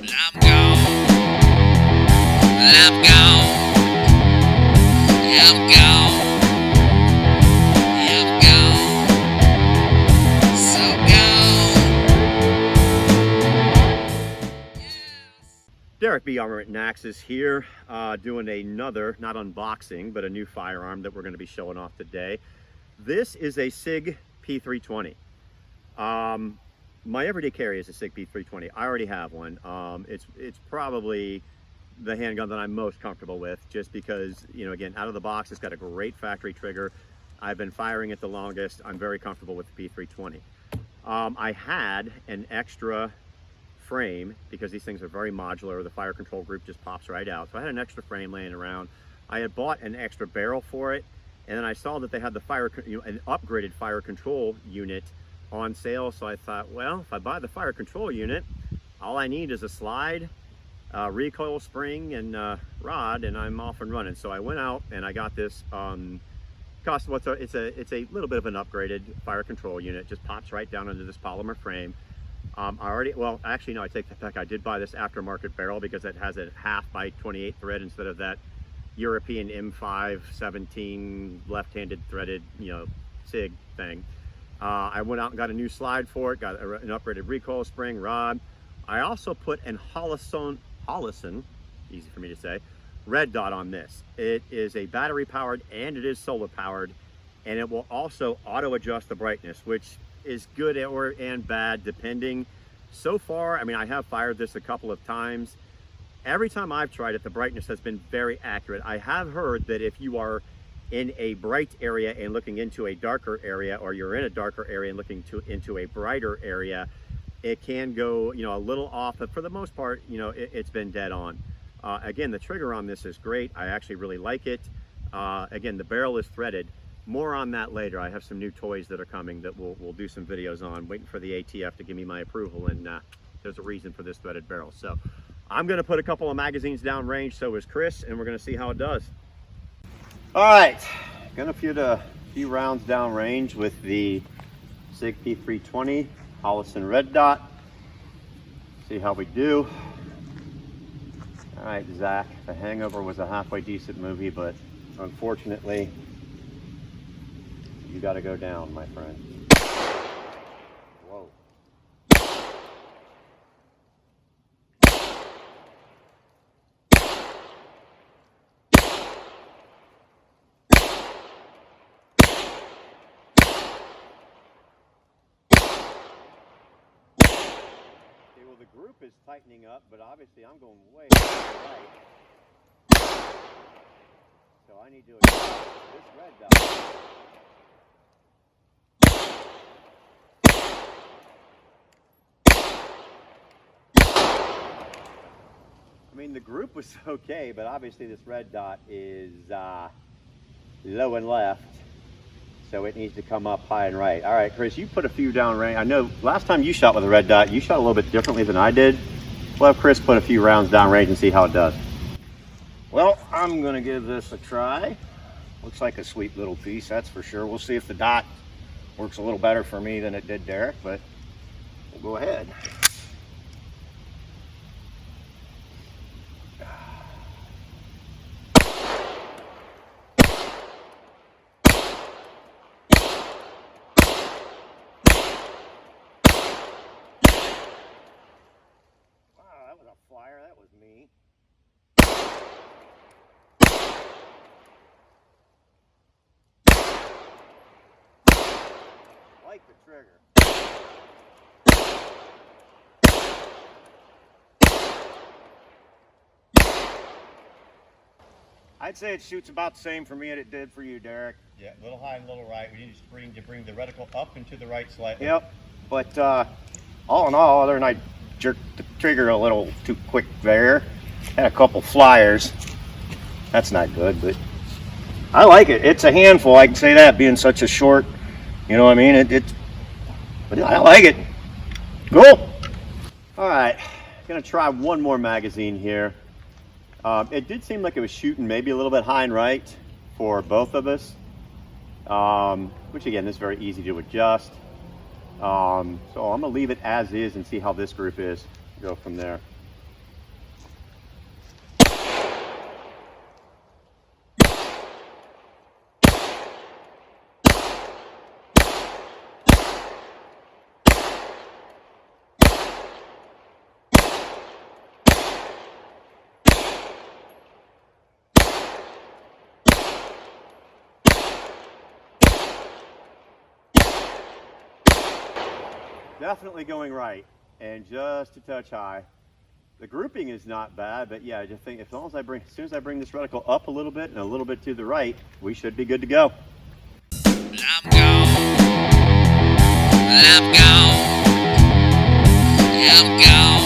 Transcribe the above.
I'm gone. I'm gone. I'm gone. I'm gone. So gone. Yes. Deric B. Armament and Axes here, doing another, not unboxing, but a new firearm that we're going to be showing off today. This is a SIG P320. My everyday carry is a SIG P320. I already have one. It's probably the handgun that I'm most comfortable with, just because, you know, again, out of the box, it's got a great factory trigger. I've been firing it the longest. I'm very comfortable with the P320. I had an extra frame because these things are very modular. The fire control group just pops right out. So I had an extra frame laying around. I had bought an extra barrel for it, and then I saw that they had the an upgraded fire control unit on sale. So I thought, well, if I buy the fire control unit, all I need is a slide, recoil spring, and rod, and I'm off and running. So I went out and I got this. It's a little bit of an upgraded fire control unit. Just pops right down into this polymer frame. Actually, no, I take that back. I did buy this aftermarket barrel because it has a 1/2 x 28 thread instead of that European M5 17 left-handed threaded, SIG thing. I went out and got a new slide for it, got an upgraded recoil spring, rod. I also put an Holosun, easy for me to say, red dot on this. It is a battery powered and it is solar powered, and it will also auto adjust the brightness, which is good and bad depending. So far, I mean, I have fired this a couple of times. Every time I've tried it, the brightness has been very accurate. I have heard that if you are in a bright area and looking into a darker area, or you're in a darker area and looking into a brighter area, it can go, a little off, but for the most part, it's been dead on. Again, the trigger on this is great. I actually really like it. Again, the barrel is threaded. More on that later. I have some new toys that are coming that we'll do some videos on, waiting for the ATF to give me my approval, and there's a reason for this threaded barrel. So I'm gonna put a couple of magazines down range, so is Chris, and we're gonna see how it does. All right, gonna put a few rounds down range with the SIG P320 Holosun red dot. See how we do. All right, Zach, The Hangover was a halfway decent movie, but unfortunately, you got to go down, my friend. Whoa. Okay, well, the group is tightening up, but obviously I'm going way to the right. So I need to adjust this red dot. I mean, the group was okay, but obviously this red dot is low and left, so it needs to come up high and right. All right, Chris, you put a few down range. I know last time you shot with a red dot, you shot a little bit differently than I did. We'll have Chris put a few rounds down range and see how it does. Well, I'm gonna give this a try. Looks like a sweet little piece, that's for sure. We'll see if the dot works a little better for me than it did Deric, but we'll go ahead. Flyer, that was me. Like the trigger. I'd say it shoots about the same for me as it did for you, Deric. Yeah, a little high and a little right. We need to bring the reticle up and to the right slightly. Yep, but all in all, other than I jerked the trigger a little too quick there, had a couple flyers. That's not good, but I like it. It's a handful, I can say that, being such a short, you know what I mean? But I like it. Cool. All right, gonna try one more magazine here. It did seem like it was shooting maybe a little bit high and right for both of us, which again is very easy to adjust. So I'm gonna leave it as is and see how this group is. Go from there. Definitely going right and just a touch high. The grouping is not bad, but yeah, I just think as soon as I bring this reticle up a little bit and a little bit to the right, we should be good to go. I'm gone. I'm gone. I'm gone.